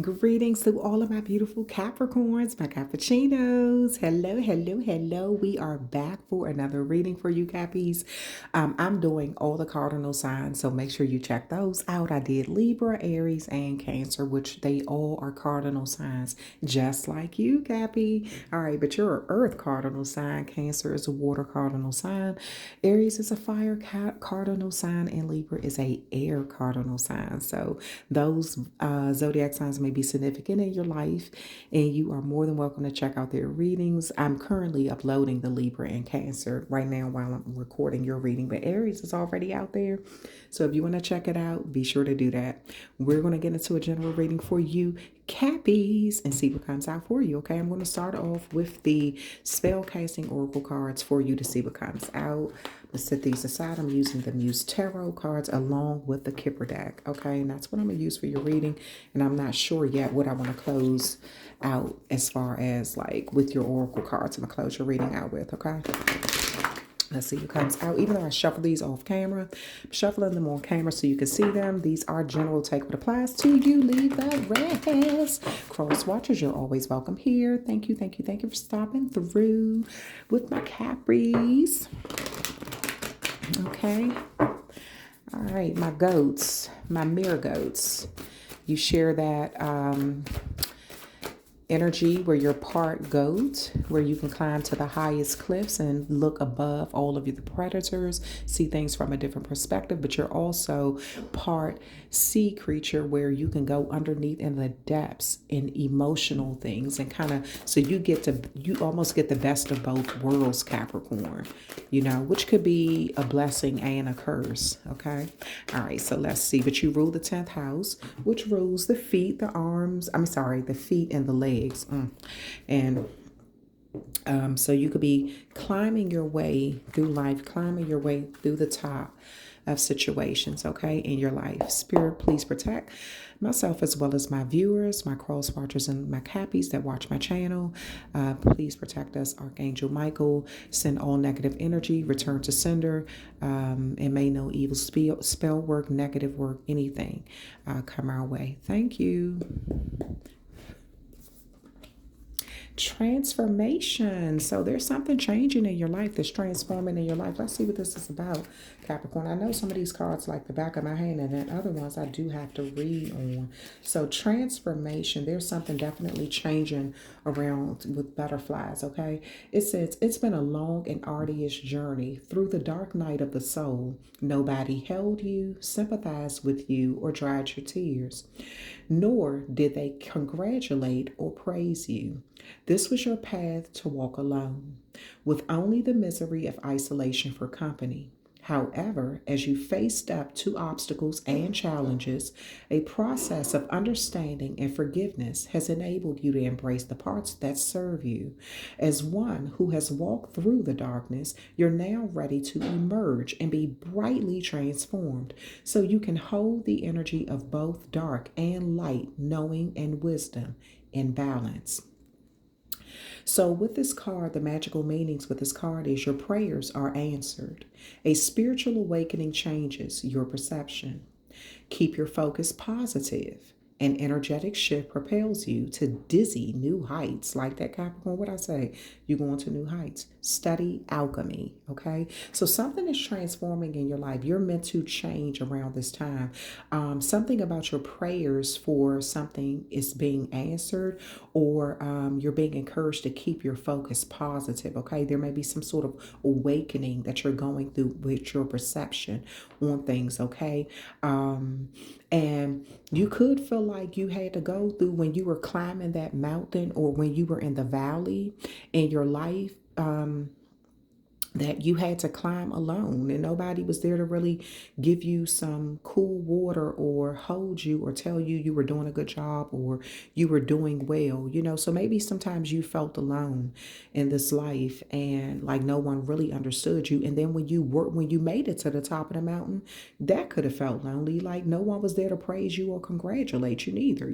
Greetings to all of my beautiful Capricorns, my cappuccinos. Hello, hello, hello. We are back for another reading for you, Cappies. I'm doing all the cardinal signs, so make sure you check those out. I did Libra, Aries, and Cancer, which they all are cardinal signs, just like you, Cappy. All right, but you're an Earth cardinal sign. Cancer is a water cardinal sign. Aries is a fire cardinal sign, and Libra is a air cardinal sign. So those zodiac signs may be significant in your life, and you are more than welcome to check out their readings. I'm currently uploading the Libra and Cancer right now while I'm recording your reading, but Aries is already out there. So if you want to check it out, be sure to do that. We're going to get into a general reading for you, Cappies, and see what comes out for you. Okay, I'm going to start off with the spell casting oracle cards for you to see what comes out. Let's set these aside. I'm using the Muse Tarot cards along with the Kipper deck. Okay, and that's what I'm going to use for your reading. And I'm not sure yet what I want to close out as far as like with your oracle cards. I'm going to close your reading out with. Okay. Let's see what comes out. Even though I shuffle these off camera, I'm shuffling them on camera so you can see them. These are general. Take what applies to you. Leave the rest. Cross watchers, you're always welcome here. Thank you, thank you, thank you for stopping through with my Capris. Okay. All right, my goats, my mirror goats. You share that energy where you're part goat, where you can climb to the highest cliffs and look above all of the predators, see things from a different perspective, but you're also part sea creature where you can go underneath in the depths in emotional things and kind of, so you almost get the best of both worlds, Capricorn, which could be a blessing and a curse. Okay. All right. So let's see, but you rule the 10th house, which rules the feet, the feet and the legs. And so you could be climbing your way through life, climbing your way through the top of situations, okay, in your life. Spirit, please protect myself as well as my viewers, my cross watchers, and my cappies that watch my channel. Please protect us, Archangel Michael. Send all negative energy, return to sender, and may no evil spell work, negative work, anything come our way. Thank you. Transformation. So there's something changing in your life that's transforming in your life. Let's see what this is about, Capricorn. I know some of these cards like the back of my hand, and then other ones I do have to read on. So transformation, there's something definitely changing around with butterflies, okay? It says, it's been a long and arduous journey through the dark night of the soul. Nobody held you, sympathized with you, or dried your tears, nor did they congratulate or praise you. This was your path to walk alone, with only the misery of isolation for company. However, as you faced up to obstacles and challenges, a process of understanding and forgiveness has enabled you to embrace the parts that serve you. As one who has walked through the darkness, you're now ready to emerge and be brightly transformed, so you can hold the energy of both dark and light, knowing and wisdom in balance. So with this card, the magical meanings with this card is your prayers are answered. A spiritual awakening changes your perception. Keep your focus positive. An energetic shift propels you to dizzy new heights. Like that, Capricorn, what I say? You're going to new heights. Study alchemy, okay? So something is transforming in your life. You're meant to change around this time. Something about your prayers for something is being answered, or you're being encouraged to keep your focus positive, okay? There may be some sort of awakening that you're going through with your perception on things, okay? And you could feel like you had to go through when you were climbing that mountain or when you were in the valley in your life, that you had to climb alone and nobody was there to really give you some cool water or hold you or tell you you were doing a good job or you were doing well, so maybe sometimes you felt alone in this life and like no one really understood you. And then when you made it to the top of the mountain, that could have felt lonely, like no one was there to praise you or congratulate you neither,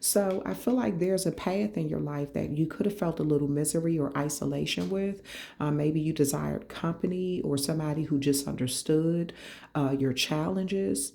So I feel like there's a path in your life that you could have felt a little misery or isolation with. Maybe you desired company or somebody who just understood your challenges,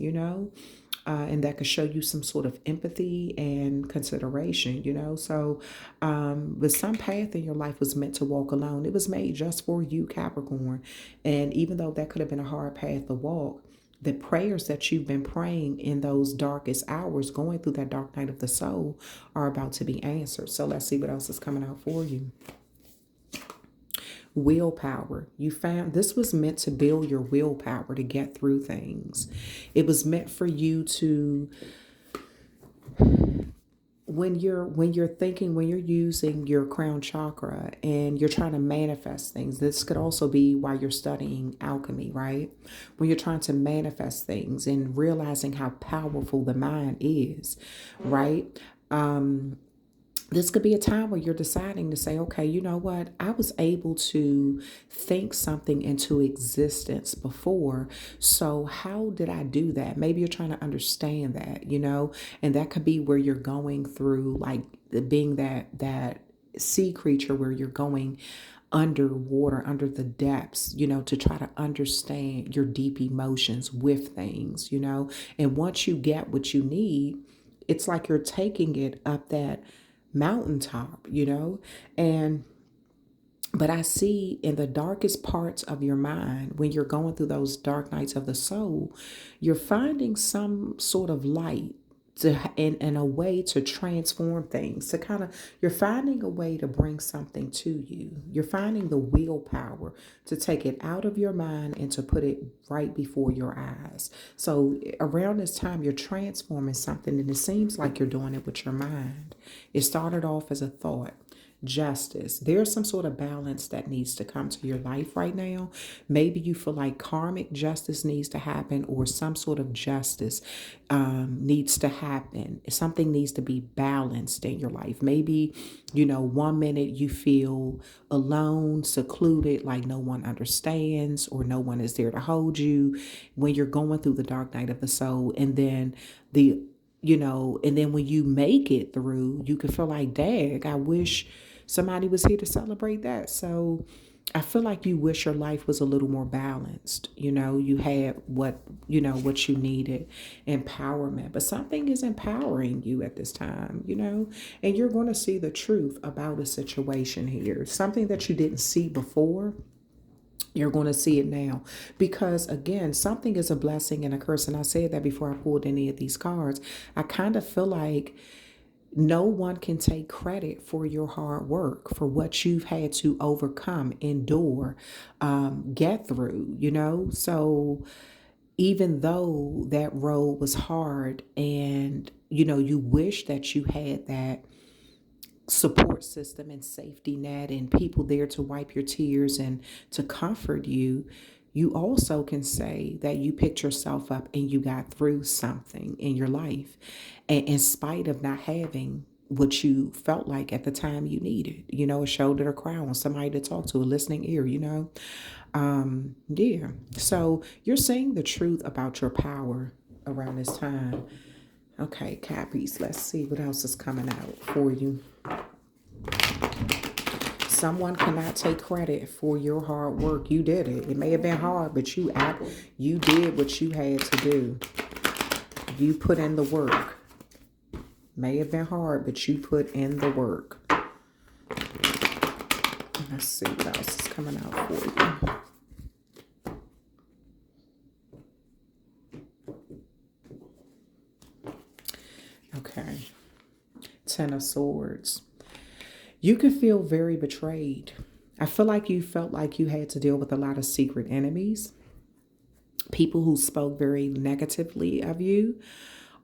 and that could show you some sort of empathy and consideration, So, but some path in your life was meant to walk alone. It was made just for you, Capricorn. And even though that could have been a hard path to walk, the prayers that you've been praying in those darkest hours, going through that dark night of the soul, are about to be answered. So let's see what else is coming out for you. Willpower. You found this was meant to build your willpower to get through things. It was meant for you to, when you're using your crown chakra and you're trying to manifest things. This could also be while you're studying alchemy, right? When you're trying to manifest things and realizing how powerful the mind is, right? This could be a time where you're deciding to say, okay, you know what? I was able to think something into existence before. So how did I do that? Maybe you're trying to understand that, and that could be where you're going through, like being that sea creature where you're going underwater, under the depths, to try to understand your deep emotions with things, and once you get what you need, it's like you're taking it up that mountaintop, and but I see in the darkest parts of your mind, when you're going through those dark nights of the soul, you're finding some sort of light in a way to transform things, to kind of, you're finding a way to bring something to you. You're finding the willpower to take it out of your mind and to put it right before your eyes. So around this time, you're transforming something, and it seems like you're doing it with your mind. It started off as a thought. Justice. There's some sort of balance that needs to come to your life right now. Maybe you feel like karmic justice needs to happen, or some sort of justice needs to happen. Something needs to be balanced in your life. Maybe, 1 minute you feel alone, secluded, like no one understands or no one is there to hold you when you're going through the dark night of the soul. And then and then when you make it through, you can feel like, dag, I wish somebody was here to celebrate that. So I feel like you wish your life was a little more balanced. You had what you needed, empowerment, but something is empowering you at this time, and you're going to see the truth about a situation here, something that you didn't see before. You're going to see it now, because again, something is a blessing and a curse. And I said that before I pulled any of these cards. I kind of feel like no one can take credit for your hard work, for what you've had to overcome, endure, get through, So even though that road was hard, and, you wish that you had that support system and safety net and people there to wipe your tears and to comfort you, you also can say that you picked yourself up and you got through something in your life, and in spite of not having what you felt like at the time you needed, a shoulder to cry on, somebody to talk to, a listening ear, yeah. So you're saying the truth about your power around this time. Okay, Cappies, let's see what else is coming out for you. Someone cannot take credit for your hard work. You did it. It may have been hard, but you did what you had to do. You put in the work. May have been hard, but you put in the work. Let's see what else is coming out for you. Okay. Ten of Swords. You can feel very betrayed. I feel like you felt like you had to deal with a lot of secret enemies, people who spoke very negatively of you,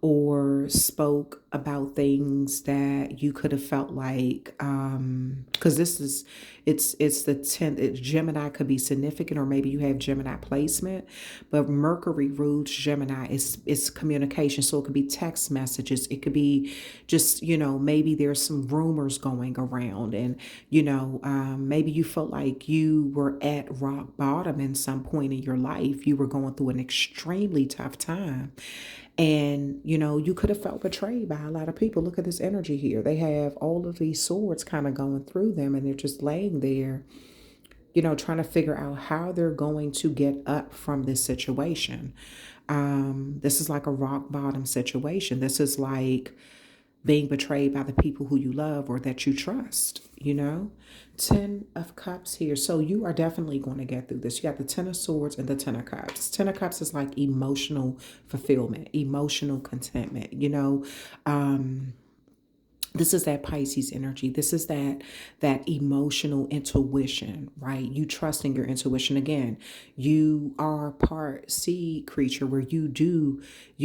or spoke about things that you could have felt like, because it's the 10th. Gemini could be significant, or maybe you have Gemini placement, but Mercury rules Gemini. It's communication, so it could be text messages, it could be just, maybe there's some rumors going around, and maybe you felt like you were at rock bottom in some point in your life. You were going through an extremely tough time, and, you could have felt betrayed by a lot of people. Look at this energy here. They have all of these swords kind of going through them, and they're just laying there, trying to figure out how they're going to get up from this situation. This is like a rock bottom situation. This is like being betrayed by the people who you love or that you trust, you know? 10 of Cups here. So you are definitely going to get through this. You got the 10 of Swords and the 10 of Cups. 10 of Cups is like emotional fulfillment, emotional contentment, you know? This is that Pisces energy. This is that emotional intuition, right? You trusting your intuition. Again, you are part sea creature where you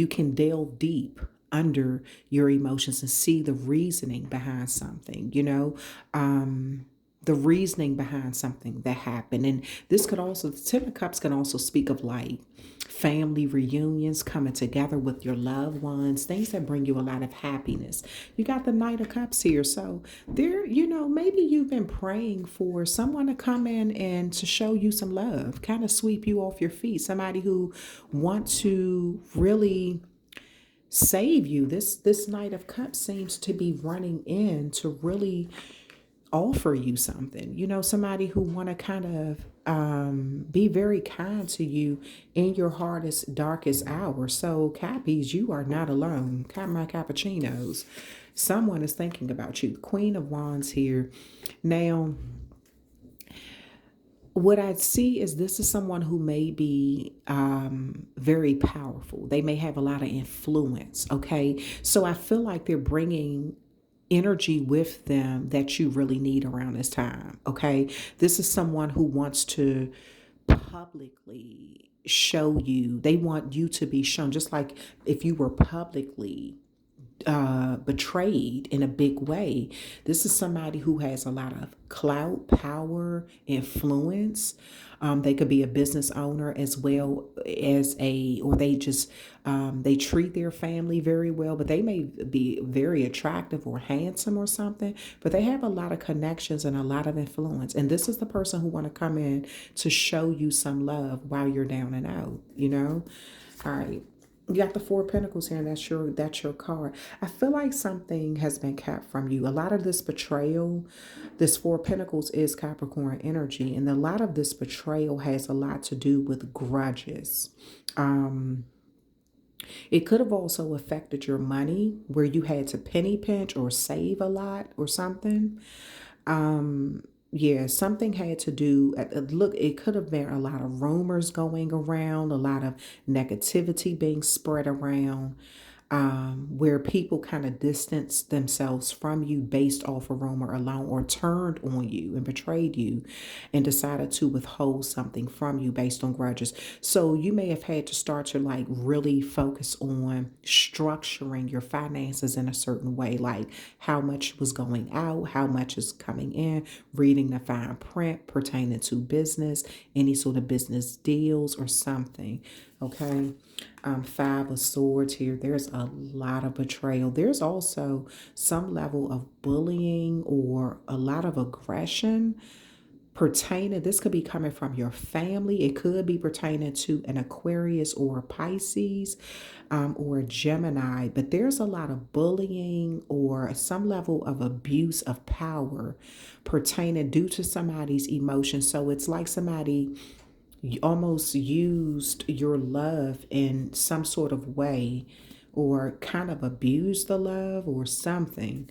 can delve deep under your emotions and see the reasoning behind something, you know. The reasoning behind something that happened. And this could also, the 10 of Cups can also speak of like family reunions, coming together with your loved ones, things that bring you a lot of happiness. You got the Knight of Cups here. So there, you know, maybe you've been praying for someone to come in and to show you some love, kind of sweep you off your feet, somebody who wants to really save you. This Knight of Cups seems to be running in to really offer you something, you know, somebody who want to kind of be very kind to you in your hardest, darkest hour. So Cappies, you are not alone. My cappuccinos. Someone is thinking about you. Queen of Wands here. Now, what I see is this is someone who may be very powerful. They may have a lot of influence. Okay. So I feel like they're bringing energy with them that you really need around this time. Okay. This is someone who wants to publicly show you, they want you to be shown, just like if you were publicly betrayed in a big way. This is somebody who has a lot of clout, power, influence. They could be a business owner as well as or they just, they treat their family very well, but they may be very attractive or handsome or something, but they have a lot of connections and a lot of influence. And this is the person who want to come in to show you some love while you're down and out, you know? All right. You got the Four of Pentacles here, and that's your card. I feel like something has been kept from you. A lot of this betrayal, this Four of Pentacles is Capricorn energy, and a lot of this betrayal has a lot to do with grudges. It could have also affected your money, where you had to penny pinch or save a lot or something. Yeah, something had to do, look, it could have been a lot of rumors going around, a lot of negativity being spread around, where people kind of distanced themselves from you based off a rumor alone, or turned on you and betrayed you and decided to withhold something from you based on grudges. So you may have had to start to like really focus on structuring your finances in a certain way, like how much was going out, how much is coming in, reading the fine print pertaining to business, any sort of business deals or something. Okay. Five of Swords here. There's a lot of betrayal. There's also some level of bullying or a lot of aggression pertaining. This could be coming from your family. It could be pertaining to an Aquarius or a Pisces, or a Gemini. But there's a lot of bullying or some level of abuse of power pertaining due to somebody's emotions. So it's like somebody almost used your love in some sort of way, or kind of abused the love or something.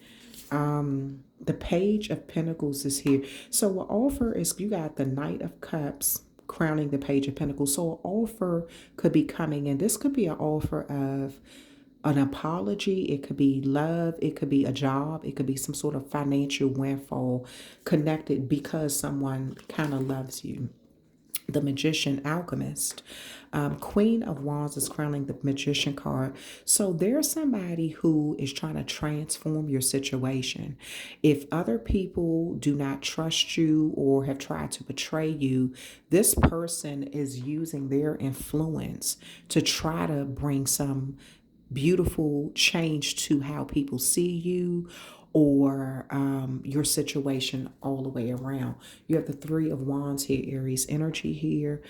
The Page of Pentacles is here. So an offer is, you got the Knight of Cups crowning the Page of Pentacles. So an offer could be coming in. This could be an offer of an apology. It could be love. It could be a job. It could be some sort of financial windfall connected because someone kind of loves you. The Magician, Alchemist. Queen of Wands is crowning the Magician card. So there's somebody who is trying to transform your situation. If other people do not trust you or have tried to betray you, this person is using their influence to try to bring some beautiful change to how people see you, or your situation all the way around. You have the Three of Wands here, Aries energy here.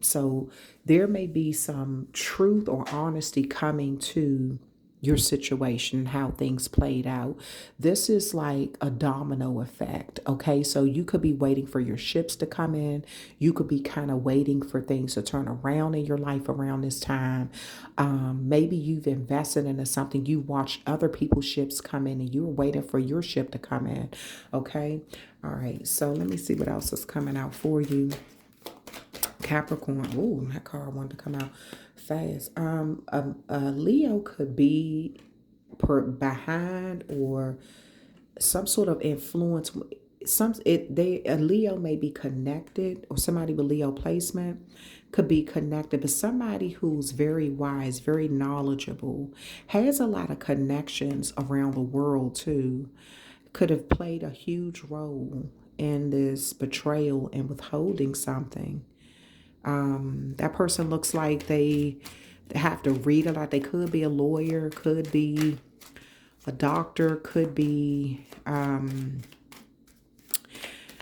So there may be some truth or honesty coming to your situation, how things played out. This is like a domino effect. Okay. So you could be waiting for your ships to come in. You could be kind of waiting for things to turn around in your life around this time. Maybe you've invested into something. You watched other people's ships come in and you were waiting for your ship to come in. Okay. All right. So let me see what else is coming out for you. Capricorn. Ooh, that card wanted to come out fast. A Leo could be behind or some sort of influence. A Leo may be connected, or somebody with Leo placement could be connected, but somebody who's very wise, very knowledgeable, has a lot of connections around the world too, could have played a huge role in this betrayal and withholding something. That person looks like they have to read a lot. They could be a lawyer, could be a doctor, could be,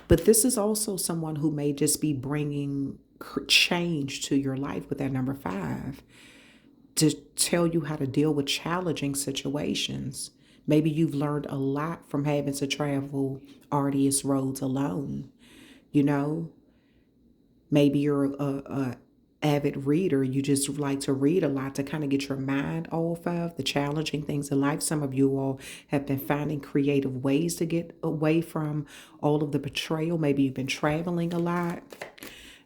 but this is also someone who may just be bringing change to your life with that number 5 to tell you how to deal with challenging situations. Maybe you've learned a lot from having to travel arduous roads alone, you know? Maybe you're a avid reader. You just like to read a lot to kind of get your mind off of the challenging things in life. Some of you all have been finding creative ways to get away from all of the betrayal. Maybe you've been traveling a lot.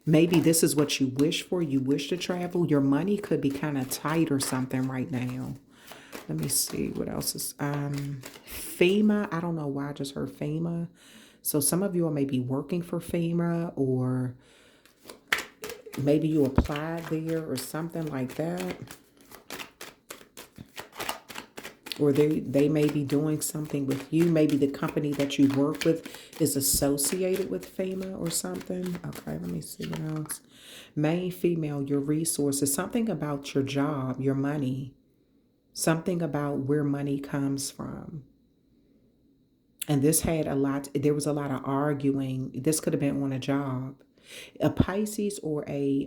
Maybe this is what you wish for. You wish to travel. Your money could be kind of tight or something right now. Let me see what else is FEMA. I don't know why I just heard FEMA. So some of you all may be working for FEMA, or maybe you applied there or something like that. Or they may be doing something with you. Maybe the company that you work with is associated with FEMA or something. Okay, let me see what else. Main female, your resources, something about your job, your money, something about where money comes from. And this had there was a lot of arguing. This could have been on a job. A Pisces or a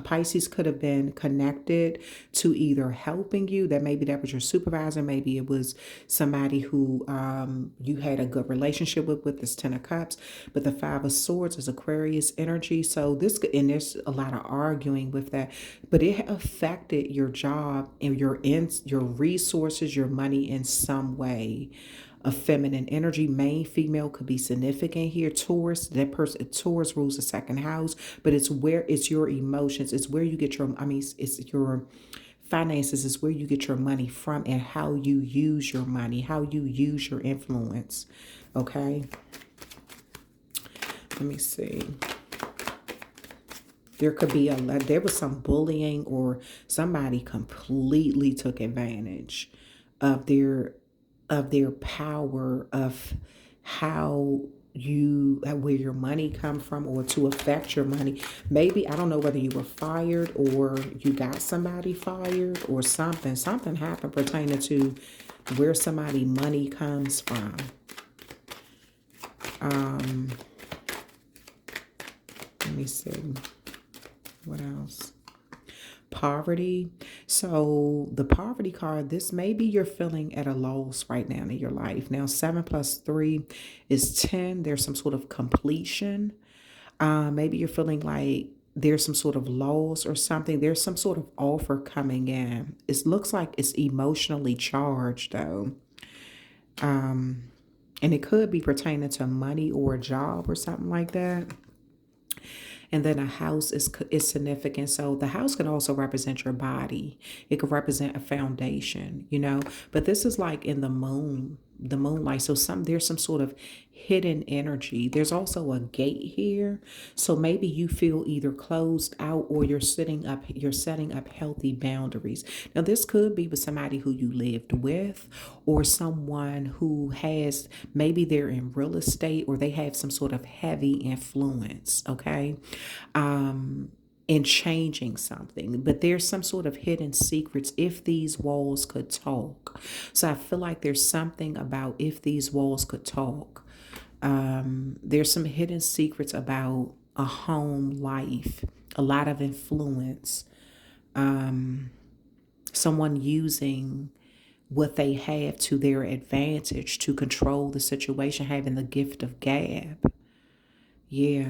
Pisces could have been connected to either helping you, that maybe that was your supervisor, maybe it was somebody who you had a good relationship with this 10 of Cups. But the 5 of Swords is Aquarius energy. So and there's a lot of arguing with that, but it affected your job and your resources, your money in some way. A feminine energy. Main female could be significant here. Taurus, Taurus rules the second house, but it's your emotions. It's where you get it's your finances. Is where you get your money from and how you use your money, how you use your influence. Okay. Let me see. There could be there was some bullying, or somebody completely took advantage of their power, of where your money come from, or to affect your money. Maybe, I don't know whether you were fired or you got somebody fired or something happened pertaining to where somebody money comes from. Let me see what else. Poverty. So the poverty card, this maybe you're feeling at a loss right now in your life. Now 7 plus 3 is 10. There's some sort of completion. Maybe you're feeling like there's some sort of loss or something. There's some sort of offer coming in. It looks like it's emotionally charged though. And it could be pertaining to money or a job or something like that. And then a house is significant. So the house can also represent your body. It could represent a foundation, but this is like in the moonlight. So there's some sort of hidden energy. There's also a gate here. So maybe you feel either closed out, or you're setting up healthy boundaries. Now this could be with somebody who you lived with, or someone who has, maybe they're in real estate, or they have some sort of heavy influence, okay? In changing something, but there's some sort of hidden secrets. If these walls could talk. So I feel like there's something about if these walls could talk. There's some hidden secrets about a home life, a lot of influence. Someone using what they have to their advantage to control the situation, having the gift of gab. Yeah.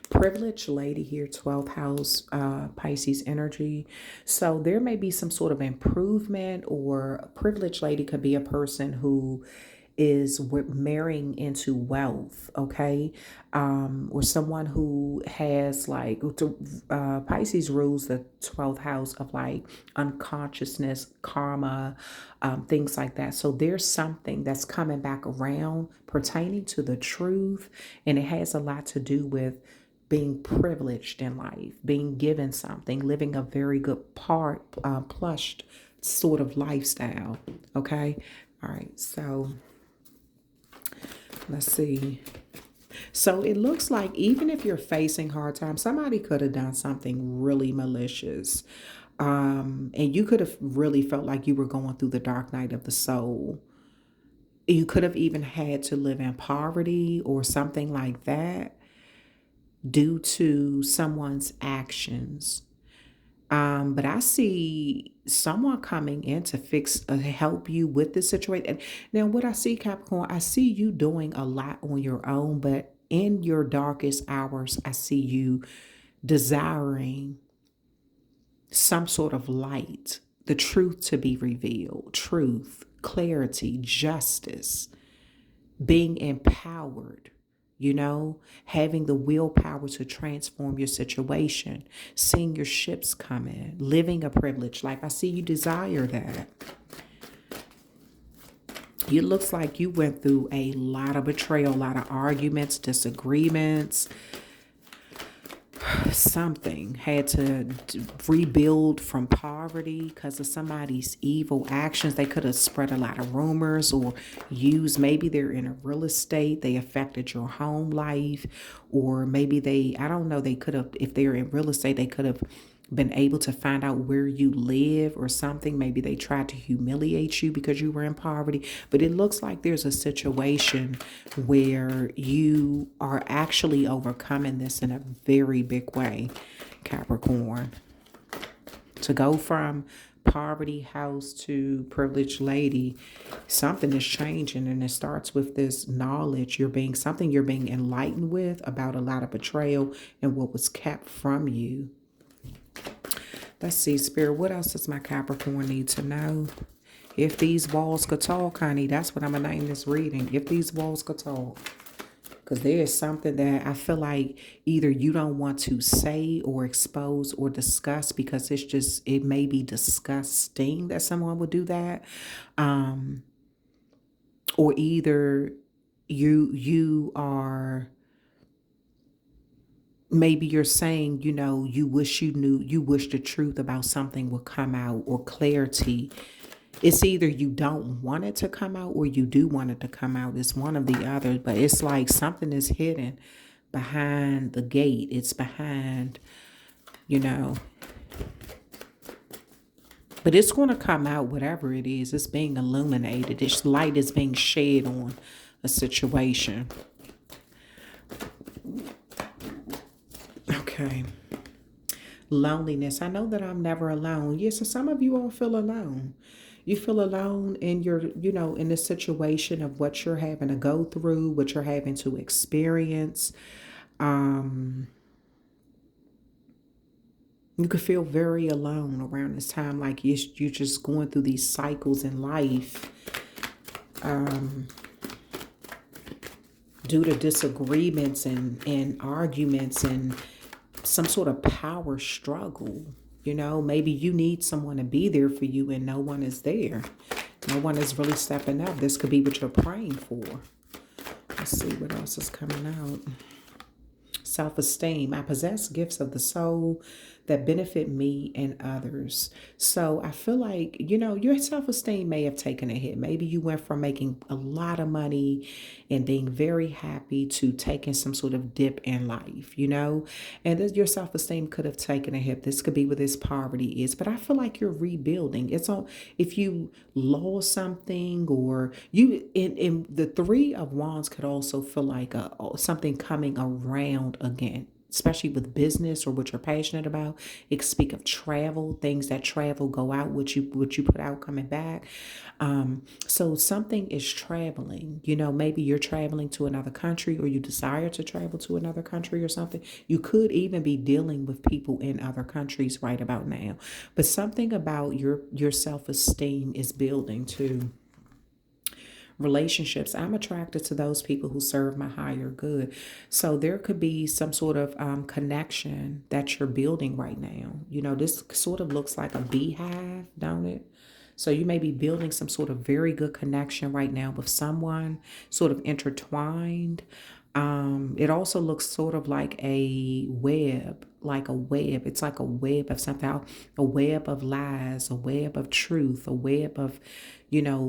Privileged lady here, 12th house, Pisces energy. So there may be some sort of improvement, or a privileged lady could be a person who is marrying into wealth, okay? Or someone who has like, Pisces rules the 12th house of like unconsciousness, karma, things like that. So there's something that's coming back around pertaining to the truth, and it has a lot to do with being privileged in life, being given something, living a very good plushed sort of lifestyle. Okay. All right. So let's see. So it looks like even if you're facing hard times, somebody could have done something really malicious. And you could have really felt like you were going through the dark night of the soul. You could have even had to live in poverty or something like that due to someone's actions. But I see someone coming in to help you with this situation. And now, what I see, Capricorn, I see you doing a lot on your own, but in your darkest hours, I see you desiring some sort of light, the truth to be revealed, truth, clarity, justice, being empowered, having the willpower to transform your situation, seeing your ships come in, living a privileged life. I see you desire that. It looks like you went through a lot of betrayal, a lot of arguments, disagreements. Something had to rebuild from poverty because of somebody's evil actions. They could have spread a lot of rumors or maybe they're in a real estate, they affected your home life, or maybe I don't know, they could have, if they're in real estate, they could have been able to find out where you live or something. Maybe they tried to humiliate you because you were in poverty. But it looks like there's a situation where you are actually overcoming this in a very big way, Capricorn. To go from poverty house to privileged lady, something is changing, and it starts with this knowledge. You're being enlightened with about a lot of betrayal and what was kept from you. Let's see, Spirit, what else does my Capricorn need to know? If these walls could talk, honey, that's what I'm going to name this reading. If these walls could talk. Because there is something that I feel like either you don't want to say or expose or discuss because it may be disgusting that someone would do that. Or either you are... Maybe you're saying, you wish the truth about something would come out, or clarity. It's either you don't want it to come out or you do want it to come out. It's one of the other, but it's like something is hidden behind the gate. It's behind, but it's going to come out, whatever it is. It's being illuminated. This light is being shed on a situation. Okay. Loneliness. I know that I'm never alone. Yes, so some of you all feel alone. You feel alone in your, in the situation of what you're having to go through, what you're having to experience. You could feel very alone around this time, like you're just going through these cycles in life. Due to disagreements and arguments and some sort of power struggle. Maybe you need someone to be there for you and no one is there. No one is really stepping up. This could be what you're praying for. Let's see what else is coming out. Self-esteem. I possess gifts of the soul that benefit me and others. So I feel like, your self-esteem may have taken a hit. Maybe you went from making a lot of money and being very happy to taking some sort of dip in life, and your self-esteem could have taken a hit. This could be what this poverty is, but I feel like you're rebuilding. If you lost something, or you, in the Three of Wands could also feel like something coming around again. especially with business or what you're passionate about. It can speak of travel, things that travel, go out, what you put out coming back. So something is traveling. You know, maybe you're traveling to another country, or you desire to travel to another country or something. You could even be dealing with people in other countries right about now. But something about your self-esteem is building too. Relationships, I'm attracted to those people who serve my higher good. So there could be some sort of connection that you're building right now. You know, this sort of looks like a beehive, don't it? So you may be building some sort of very good connection right now with someone, sort of intertwined. It also looks sort of like a web, like a web. It's like a web of something, a web of lies, a web of truth, a web of,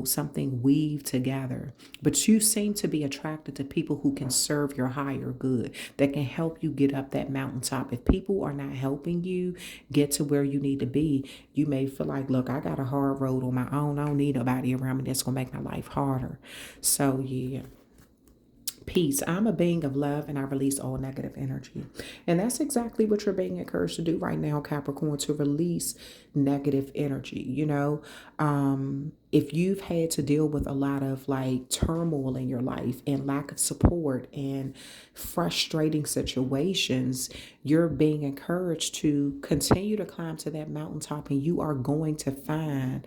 something weaved together. But you seem to be attracted to people who can serve your higher good, that can help you get up that mountaintop. If people are not helping you get to where you need to be, you may feel like, look, I got a hard road on my own. I don't need nobody around me that's going to make my life harder. So, yeah. Peace. I'm a being of love and I release all negative energy. And that's exactly what you're being encouraged to do right now, Capricorn, to release negative energy. If you've had to deal with a lot of like turmoil in your life and lack of support and frustrating situations, you're being encouraged to continue to climb to that mountaintop, and you are going to find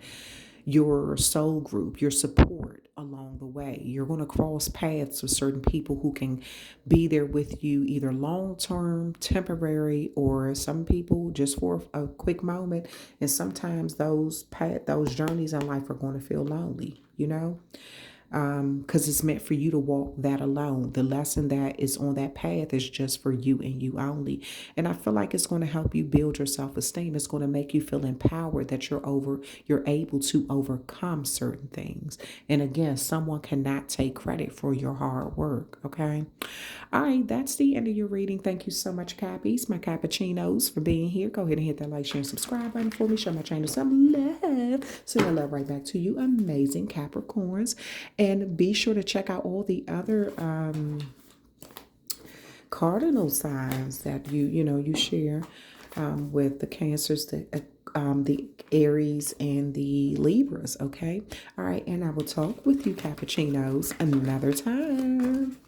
your soul group, your support along the way. You're going to cross paths with certain people who can be there with you, either long term, temporary, or some people just for a quick moment. And sometimes those journeys in life are going to feel lonely, because it's meant for you to walk that alone. The lesson that is on that path is just for you and you only. And I feel like it's going to help you build your self-esteem. It's going to make you feel empowered that you're able to overcome certain things. And again, someone cannot take credit for your hard work. Okay. All right, that's the end of your reading. Thank you so much, Cappies, my cappuccinos, for being here. Go ahead and hit that like, share, and subscribe button for me. Show my channel some love. Send my love right back to you, amazing Capricorns. And be sure to check out all the other cardinal signs that you share with the Cancers, the Aries, and the Libras. Okay. All right. And I will talk with you, Cappuccinos, another time.